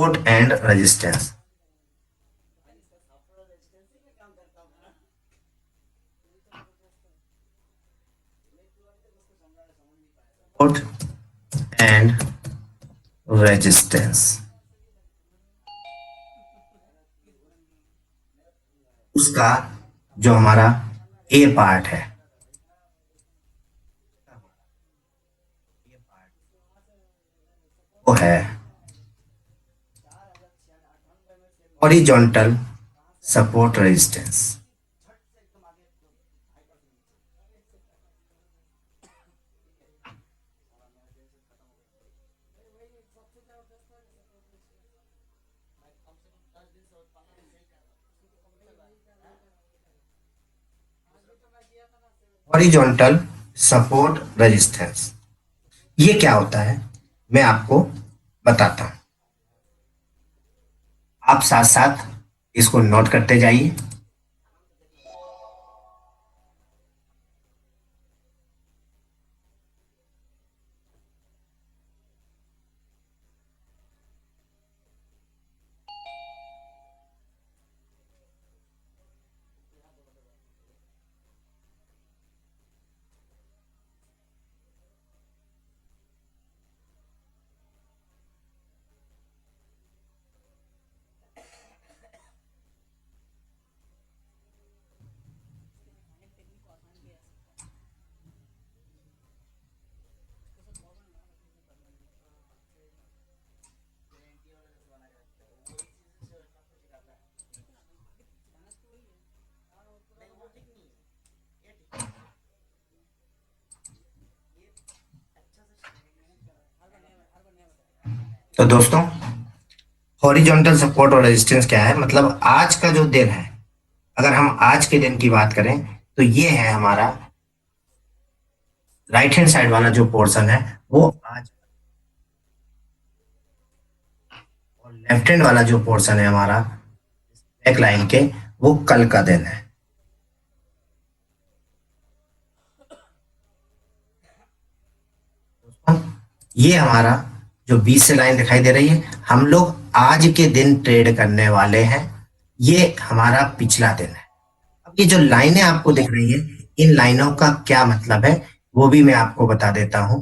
Support and resistance. Support and resistance, उसका जो हमारा ए पार्ट है वो है horizontal support resistance. Horizontal support resistance ये क्या होता है मैं आपको बताता हूं, आप साथ साथ इसको नोट करते जाइए। तो दोस्तों हॉरिजॉन्टल सपोर्ट और रेजिस्टेंस क्या है, मतलब आज का जो दिन है, अगर हम आज के दिन की बात करें तो ये है हमारा राइट हैंड साइड वाला जो पोर्शन है वो आज, और लेफ्ट हैंड वाला जो पोर्शन है हमारा बैक लाइन के वो कल का दिन है। ये हमारा जो 20 से लाइन दिखाई दे रही है, हम लोग आज के दिन ट्रेड करने वाले हैं, ये हमारा पिछला दिन है। अब ये जो लाइनें आपको दिख रही है इन लाइनों का क्या मतलब है वो भी मैं आपको बता देता हूं।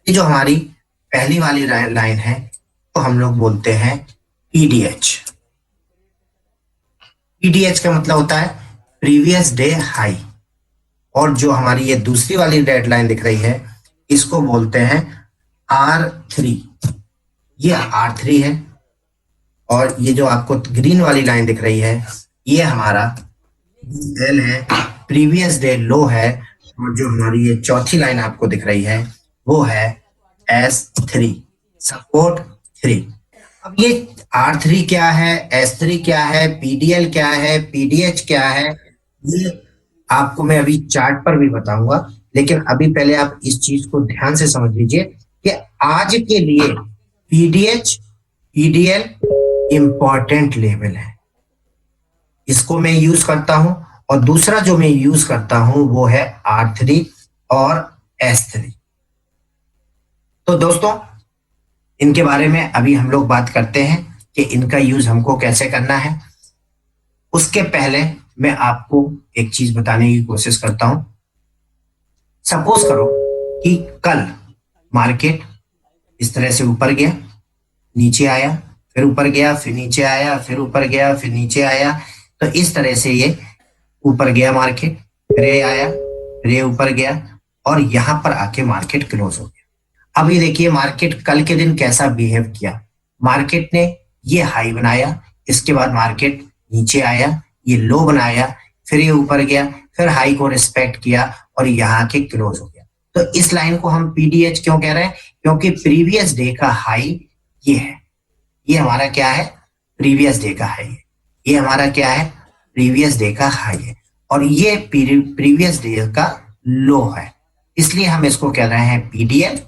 ये जो हमारी पहली वाली लाइन है तो हम लोग बोलते हैं पीडीएच। पीडीएच का मतलब होता है प्रीवियस डे हाई, और जो हमारी ये दूसरी वाली रेड लाइन दिख रही है इसको बोलते हैं R3, ये R3 है, और ये जो आपको ग्रीन वाली लाइन दिख रही है ये हमारा L है, प्रीवियस डे लो है, और जो हमारी ये चौथी लाइन आपको दिख रही है वो है S3 सपोर्ट 3। अब ये R3 क्या है, S3 क्या है, PDL क्या है, PDH क्या है, ये आपको मैं अभी चार्ट पर भी बताऊंगा, लेकिन अभी पहले आप इस चीज को ध्यान से समझ लीजिए कि आज के लिए PDH PDL इंपॉर्टेंट लेवल है, इसको मैं यूज करता हूं, और दूसरा जो मैं यूज करता हूं वो है R3 और S3। तो दोस्तों इनके बारे में अभी हम लोग बात करते हैं कि इनका यूज हमको कैसे करना है। उसके पहले मैं आपको एक चीज बताने की कोशिश करता हूं। सपोज करो कि कल मार्केट इस तरह से ऊपर गया, नीचे आया, फिर ऊपर गया, फिर नीचे आया, फिर ऊपर गया, फिर नीचे आया, तो इस तरह से ये ऊपर गया मार्केट, फिर ये आया, फिर ये ऊपर गया, और यहां पर आके मार्केट क्लोज हो गया। अब ये देखिए मार्केट कल के दिन कैसा बिहेव किया। मार्केट ने ये हाई बनाया, इसके बाद मार्केट नीचे आया, ये लो बनाया, फिर ये ऊपर गया, फिर हाई को रिस्पेक्ट किया और यहाँ के क्लोज हो गया। तो इस लाइन को हम पीडीएच क्यों कह रहे हैं, क्योंकि प्रीवियस डे का हाई ये है, ये हमारा क्या है, प्रीवियस डे का हाई है, ये हमारा क्या है, प्रीवियस डे का हाई है, और ये प्रीवियस डे का लो है, इसलिए हम इसको कह रहे हैं पीडीएल,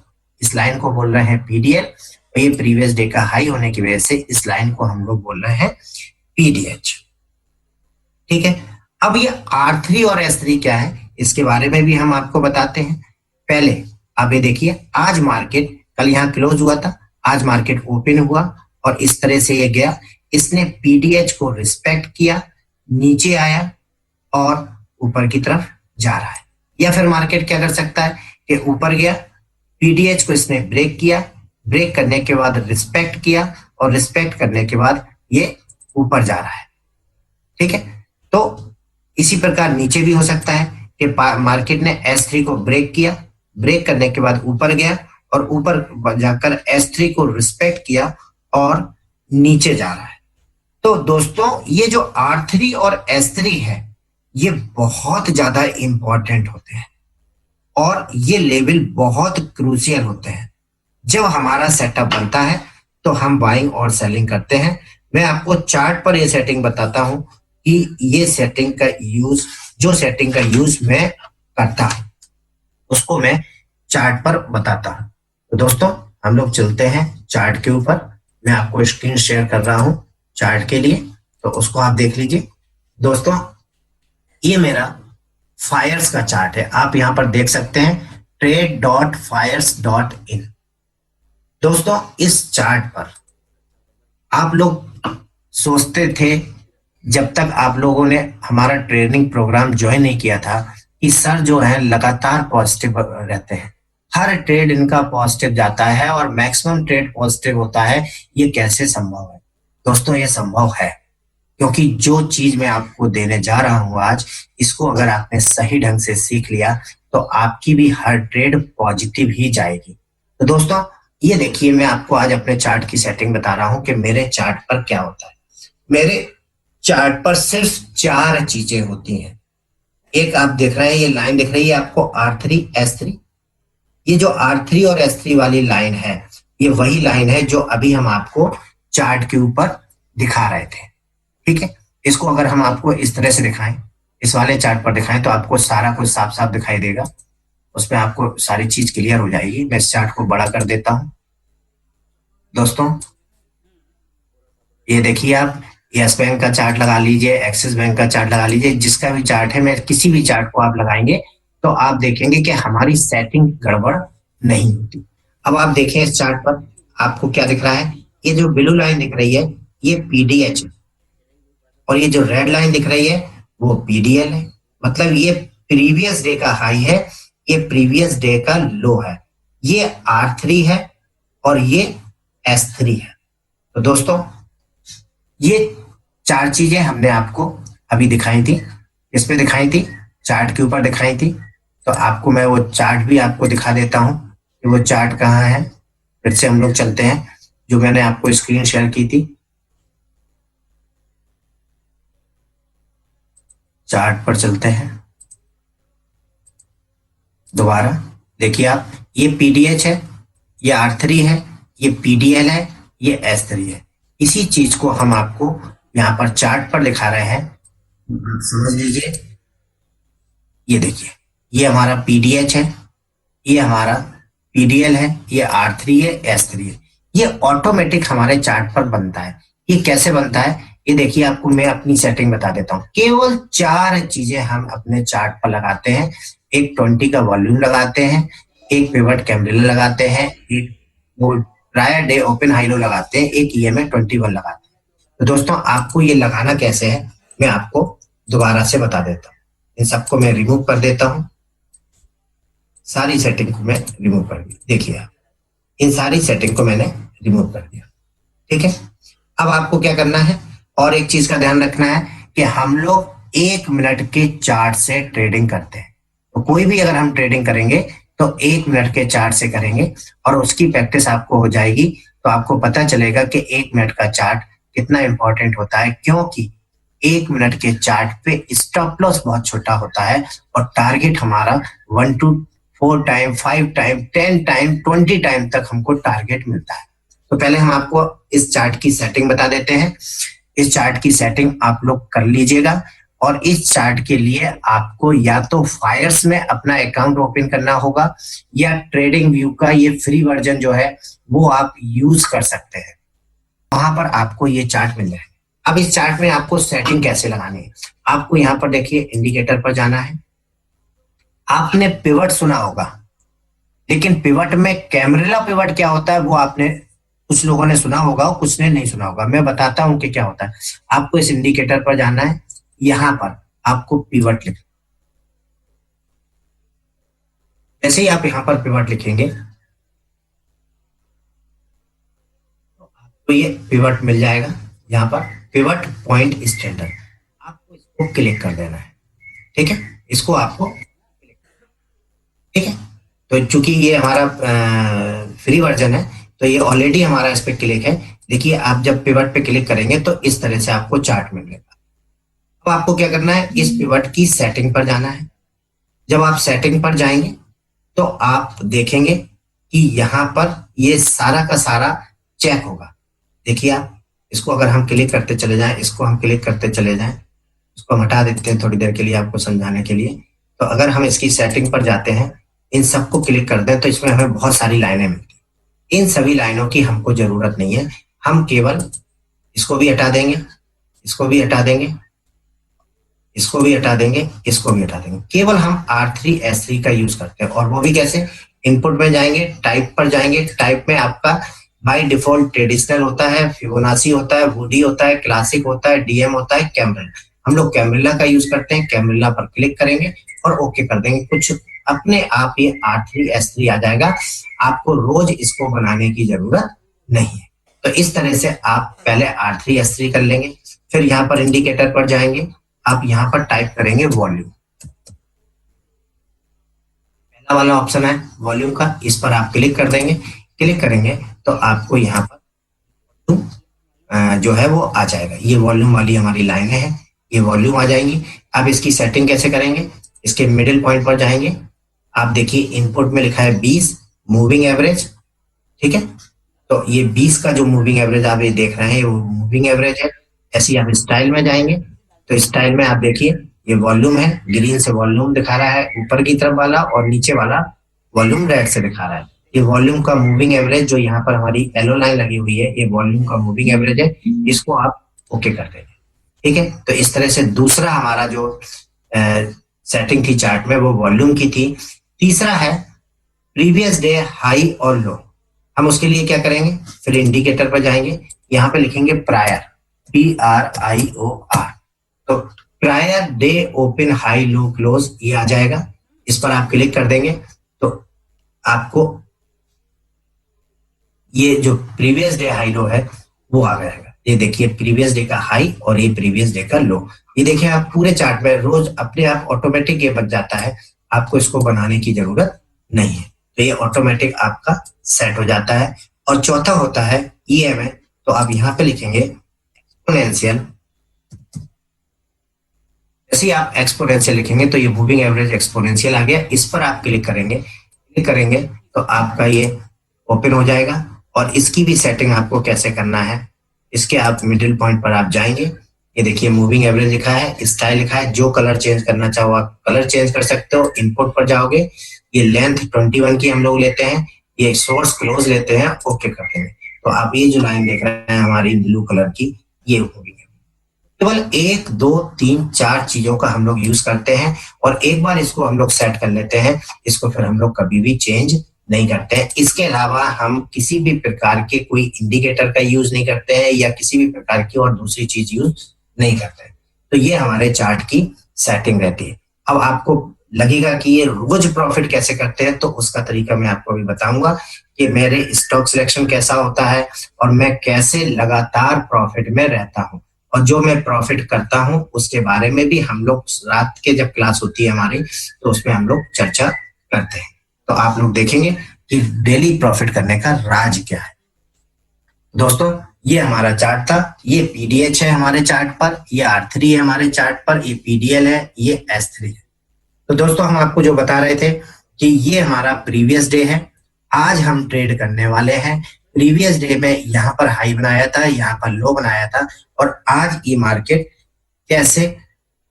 इस लाइन को बोल रहे हैं पीडीएल, और ये प्रीवियस डे का हाई होने की वजह से इस लाइन को हम लोग बोल रहे हैं पीडीएच। ठीक है, अब ये R3 और S3 क्या है इसके बारे में भी हम आपको बताते हैं। पहले आप ये देखिए, आज मार्केट कल यहाँ क्लोज हुआ था, आज मार्केट ओपन हुआ, और इस तरह से ये गया, इसने पीडीएच को रिस्पेक्ट किया, नीचे आया और ऊपर की तरफ जा रहा है। या फिर मार्केट क्या कर सकता है कि ऊपर गया, पीडीएच को इसने ब्रेक किया, ब्रेक करने के बाद रिस्पेक्ट किया और रिस्पेक्ट करने के बाद ये ऊपर जा रहा है। ठीक है, तो इसी प्रकार नीचे भी हो सकता है कि मार्केट ने S3 को ब्रेक किया, ब्रेक करने के बाद ऊपर गया और ऊपर जाकर S3 को रिस्पेक्ट किया और नीचे जा रहा है। तो दोस्तों ये जो R3 और S3 है ये बहुत ज्यादा इंपॉर्टेंट होते हैं और ये लेवल बहुत क्रूशियल होते हैं। जब हमारा सेटअप बनता है तो हम बाइंग और सेलिंग करते हैं। मैं आपको चार्ट पर ये सेटिंग बताता हूं कि ये सेटिंग का यूज, जो सेटिंग का यूज मैं करता हूं उसको मैं चार्ट पर बताता हूं। तो दोस्तों हम लोग चलते हैं चार्ट के ऊपर। मैं आपको स्क्रीन शेयर कर रहा हूं चार्ट के लिए, तो उसको आप देख लीजिए। दोस्तों ये मेरा फायर्स का चार्ट है, आप यहां पर देख सकते हैं trade.fires.in। दोस्तों इस चार्ट पर आप लोग सोचते थे जब तक आप लोगों ने हमारा ट्रेनिंग प्रोग्राम ज्वाइन नहीं किया था कि सर जो है लगातार पॉजिटिव रहते हैं, हर ट्रेड इनका पॉजिटिव जाता है और मैक्सिमम ट्रेड पॉजिटिव होता है, ये कैसे संभव है? दोस्तों ये संभव है क्योंकि जो चीज मैं आपको देने जा रहा हूं आज, इसको अगर आपने सही ढंग से सीख लिया तो आपकी भी हर ट्रेड पॉजिटिव ही जाएगी। तो दोस्तों ये देखिए, मैं आपको आज अपने चार्ट की सेटिंग बता रहा हूं कि मेरे चार्ट पर क्या होता है। मेरे चार्ट पर सिर्फ 4 चीजें होती हैं। एक आप देख रहे हैं, ये लाइन दिख रही है आपको R3 S3। ये जो R3 और S3 वाली लाइन है ये वही लाइन है जो अभी हम आपको चार्ट के ऊपर दिखा रहे थे। ठीक है, इसको अगर हम आपको इस तरह से दिखाएं, इस वाले चार्ट पर दिखाएं तो आपको सारा कुछ साफ साफ दिखाई देगा, उसमें आपको सारी चीज क्लियर हो जाएगी। मैं इस चार्ट को बड़ा कर देता हूं। दोस्तों ये देखिए, आप यस बैंक का चार्ट लगा लीजिए, एक्सिस बैंक का चार्ट लगा लीजिए, जिसका भी चार्ट है, मैं किसी भी चार्ट को आप लगाएंगे तो आप देखेंगे कि हमारी सेटिंग गड़बड़ नहीं होती। अब आप देखें इस चार्ट पर आपको क्या दिख रहा है, ये जो ब्लू लाइन दिख रही है ये पीडीएच है और ये जो रेड लाइन दिख रही है वो पीडीएल है। मतलब ये प्रीवियस डे का हाई है, ये प्रीवियस डे का लो है, ये R3 है और ये S3 है। तो दोस्तों ये 4 चीजें हमने आपको अभी दिखाई थी, इस पे दिखाई थी, चार्ट के ऊपर दिखाई थी। तो आपको मैं वो चार्ट भी आपको दिखा देता हूं कि वो चार्ट कहाँ है। फिर से हम लोग चलते हैं, जो मैंने आपको स्क्रीन शेयर की थी, चार्ट पर चलते हैं दोबारा। देखिए आप, ये पीडीएच है, ये R3 है, ये पीडीएल है, ये S3 है। इसी चीज को हम आपको यहाँ पर चार्ट पर दिखा रहे हैं, समझ लीजिए। ये देखिए, ये हमारा पीडीएच है, ये हमारा पीडीएल है, ये R3 है, S3 है। ये ऑटोमेटिक हमारे चार्ट पर बनता है। ये कैसे बनता है ये देखिए, आपको मैं अपनी सेटिंग बता देता हूँ। केवल 4 चीजें हम अपने चार्ट पर लगाते हैं। एक 20 का वॉल्यूम लगाते हैं, एक पिवट कैंडल लगाते हैं, एक prior day open high low लगाते हैं, एक EMA 21 लगाते हैं। तो दोस्तों आपको ये लगाना कैसे है मैं आपको दोबारा से बता देता हूँ। इन सबको मैं रिमूव कर देता हूँ, सारी सेटिंग को मैं रिमूव कर दी। देखिए आप, इन सारी सेटिंग को मैंने रिमूव कर दिया। ठीक है, अब आपको क्या करना है, और एक चीज का ध्यान रखना है कि हम लोग 1 मिनट के चार्ट से ट्रेडिंग करते हैं। तो कोई भी अगर हम ट्रेडिंग करेंगे तो 1 मिनट के चार्ट से करेंगे और उसकी प्रैक्टिस आपको हो जाएगी। तो आपको पता चलेगा कि 1 मिनट का चार्ट कितना इंपॉर्टेंट होता है, क्योंकि 1 मिनट के चार्ट पे स्टॉप लॉस बहुत छोटा होता है और टारगेट हमारा 1 to 4 time, 5 time, 10 time, 20 time तक हमको टारगेट मिलता है। तो पहले हम आपको इस चार्ट की सेटिंग बता देते हैं। इस चार्ट की सेटिंग आप लोग कर लीजिएगा और इस चार्ट के लिए आपको या तो फायर्स में अपना अकाउंट ओपन करना होगा या ट्रेडिंग व्यू का ये फ्री वर्जन जो है वो आप यूज कर सकते हैं, वहां पर आपको ये चार्ट मिल जाएगा। अब इस चार्ट में आपको सेटिंग कैसे लगानी है, आपको यहाँ पर देखिए इंडिकेटर पर जाना है। आपने पिवट सुना होगा, लेकिन पिवट में कैमरेला पिवट क्या होता है वो आपने कुछ लोगों ने सुना होगा और कुछ ने नहीं सुना होगा। मैं बताता हूं कि क्या होता है। आपको इस इंडिकेटर पर जाना है, यहां पर आपको पिवट लिख, जैसे ही आप यहां पर पिवट लिखेंगे तो ये पिवट मिल जाएगा। यहाँ पर पिवट पॉइंट स्टैंडर्ड, आपको इसको क्लिक कर देना है। ठीक है, इसको आपको, ठीक है। तो चूंकि ये हमारा फ्री वर्जन है तो ये ऑलरेडी हमारा इस पे क्लिक है। देखिए आप जब पिवट पे क्लिक करेंगे तो इस तरह से आपको चार्ट मिलेगा। अब आपको क्या करना है, इस पिवट की सेटिंग पर जाना है। जब आप सेटिंग पर जाएंगे तो आप देखेंगे कि यहाँ पर ये सारा का सारा चेक होगा। देखिए आप इसको अगर हम क्लिक करते चले जाएं, इसको हम क्लिक करते चले जाएं, इसको हम हटा देते हैं थोड़ी देर के लिए आपको समझाने के लिए। तो अगर हम इसकी सेटिंग पर जाते हैं, इन सबको क्लिक कर दें तो इसमें हमें बहुत सारी लाइनें मिलती हैं। इन सभी लाइनों की हमको जरूरत नहीं है, हम केवल इसको भी हटा देंगे, इसको भी हटा देंगे, इसको भी हटा देंगे, इसको भी हटा देंगे। केवल हम R3S3 का यूज करते हैं, और वो भी कैसे, इनपुट में जाएंगे, टाइप पर जाएंगे। टाइप में आपका बाय डिफॉल्ट ट्रेडिशनल होता है, फिबोनाची होता है, वुडी होता है, क्लासिक होता है, डीएम होता है, कैम्ब्रिला। हम लोग कैम्ब्रिला का यूज करते हैं। कैम्ब्रिला पर क्लिक करेंगे और ओके कर देंगे। कुछ अपने आप ये R3S3 आ जाएगा, आपको रोज इसको बनाने की जरूरत नहीं है। तो इस तरह से आप पहले R3S3 कर लेंगे, फिर यहाँ पर इंडिकेटर पर जाएंगे, आप यहाँ पर टाइप करेंगे वॉल्यूम। पहला वाला ऑप्शन है वॉल्यूम का, इस पर आप क्लिक कर देंगे। क्लिक करेंगे तो आपको यहाँ पर जो है वो आ जाएगा। ये वॉल्यूम वाली हमारी लाइनें हैं, ये वॉल्यूम आ जाएंगी। अब इसकी सेटिंग कैसे करेंगे, इसके मिडिल पॉइंट पर जाएंगे। आप देखिए इनपुट में लिखा है 20 मूविंग एवरेज, ठीक है। तो ये 20 का जो मूविंग एवरेज आप ये देख रहे हैं वो मूविंग एवरेज है। ऐसे ही आप स्टाइल में जाएंगे तो स्टाइल में आप देखिए ये वॉल्यूम है, ग्रीन से वॉल्यूम दिखा रहा है ऊपर की तरफ वाला, और नीचे वाला वॉल्यूम रेड से दिखा रहा है। ये वॉल्यूम का मूविंग एवरेज जो यहाँ पर हमारी येलो लाइन लगी हुई है, ये वॉल्यूम का मूविंग एवरेज है। इसको आप ओके कर देंगे, ठीक है। तो इस तरह से दूसरा हमारा जो सेटिंग थी चार्ट में वो वॉल्यूम की थी। तीसरा है प्रीवियस डे हाई और लो। हम उसके लिए क्या करेंगे, फिर इंडिकेटर पर जाएंगे, यहाँ पे लिखेंगे प्रायर, PRIOR। तो prior day open high low close ये आ जाएगा। इस पर आप क्लिक कर देंगे तो आपको ये जो प्रीवियस डे हाई लो है वो आ जाएगा। ये देखिए प्रीवियस डे का हाई और ये प्रीवियस डे का लो। ये देखिए आप पूरे चार्ट में रोज अपने आप ऑटोमेटिक ये बच जाता है, आपको इसको बनाने की जरूरत नहीं है। तो ये ऑटोमेटिक आपका सेट हो जाता है। और चौथा होता है EMA। तो आप यहाँ पे लिखेंगे एक्सपोनेंशियल। जैसे आप एक्सपोनेंशियल लिखेंगे तो ये मूविंग एवरेज एक्सपोनेंशियल आ गया। इस पर आप क्लिक करेंगे, क्लिक करेंगे तो आपका ये ओपन हो जाएगा। और इसकी भी सेटिंग आपको कैसे करना है, इसके आप मिडिल पॉइंट पर आप जाएंगे। ये देखिए मूविंग एवरेज लिखा है, स्टाइल लिखा है, जो कलर चेंज करना चाहो आप कलर चेंज कर सकते हो। इनपुट पर जाओगे, ये लेंथ 21 की हम लोग लेते हैं, ये सोर्स क्लोज लेते हैं, ओके कर देंगे। तो आप ये जो लाइन देख रहे हैं हमारी ब्लू कलर की, ये मूविंग है। केवल 1 2 3 4 चीजों का हम लोग यूज करते हैं, और एक बार इसको हम लोग सेट कर लेते हैं, इसको फिर हम लोग कभी भी चेंज नहीं करते हैं। इसके अलावा हम किसी भी प्रकार के कोई इंडिकेटर का यूज नहीं करते हैं, या किसी भी प्रकार की और दूसरी चीज यूज नहीं करते हैं। तो ये हमारे चार्ट की सेटिंग रहती है। अब आपको लगेगा कि ये रोज प्रॉफिट कैसे करते हैं, तो उसका तरीका मैं आपको अभी बताऊंगा कि मेरे स्टॉक सिलेक्शन कैसा होता है और मैं कैसे लगातार प्रॉफिट में रहता हूँ। और जो मैं प्रॉफिट करता हूँ उसके बारे में भी हम लोग रात के जब क्लास होती है हमारी, तो उसमें हम लोग चर्चा करते हैं। तो आप लोग देखेंगे कि डेली प्रॉफिट करने का राज क्या है। दोस्तों ये हमारा चार्ट था, ये PDH है हमारे चार्ट पर, ये R3 है हमारे चार्ट पर, ये PDL है, ये S3 है। तो दोस्तों हम आपको जो बता रहे थे कि ये हमारा प्रीवियस डे है। आज हम ट्रेड करने वाले हैं। प्रीवियस डे में यहाँ पर हाई बनाया था, यहाँ पर लो बनाया था, और आज ये मार्केट कैसे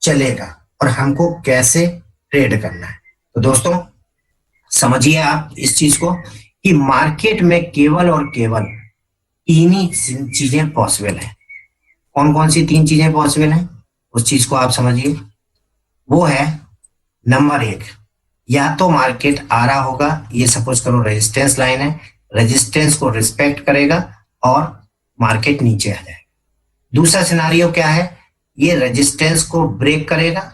चलेगा और हमको कैसे ट्रेड करना है। तो दोस्तों समझिए आप इस चीज को कि मार्केट में केवल और केवल तीन ही चीजें पॉसिबल है। कौन कौन सी 3 चीजें पॉसिबल हैं, उस चीज को आप समझिए। वो है नंबर 1, या तो मार्केट आ रहा होगा, ये सपोज करो रेजिस्टेंस लाइन है, रेजिस्टेंस को रिस्पेक्ट करेगा और मार्केट नीचे आ जाएगा। दूसरा सिनारियो क्या है, ये रेजिस्टेंस को ब्रेक करेगा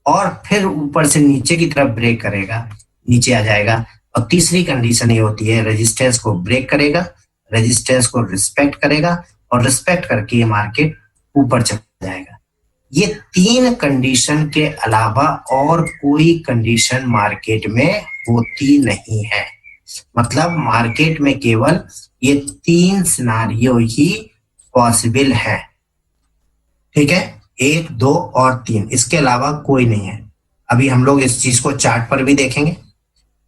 और फिर ऊपर से नीचे की तरफ ब्रेक करेगा, नीचे आ जाएगा। और तीसरी कंडीशन ये होती है, रेजिस्टेंस को ब्रेक करेगा, रेजिस्टेंस को रिस्पेक्ट करेगा और रिस्पेक्ट करके ये मार्केट ऊपर चला जाएगा। ये तीन कंडीशन के अलावा और कोई कंडीशन मार्केट में होती नहीं है। मतलब मार्केट में केवल ये तीन सिनारियो ही पॉसिबल है। ठीक है, 1, 2 और 3, इसके अलावा कोई नहीं है। अभी हम लोग इस चीज को चार्ट पर भी देखेंगे।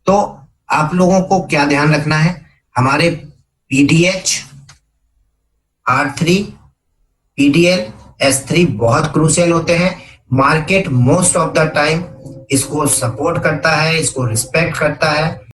तो आप लोगों को क्या ध्यान रखना है, हमारे पीडीएच, R3, पीडीएल, S3 बहुत क्रूशियल होते हैं। Market most of the time इसको सपोर्ट करता है, इसको रिस्पेक्ट करता है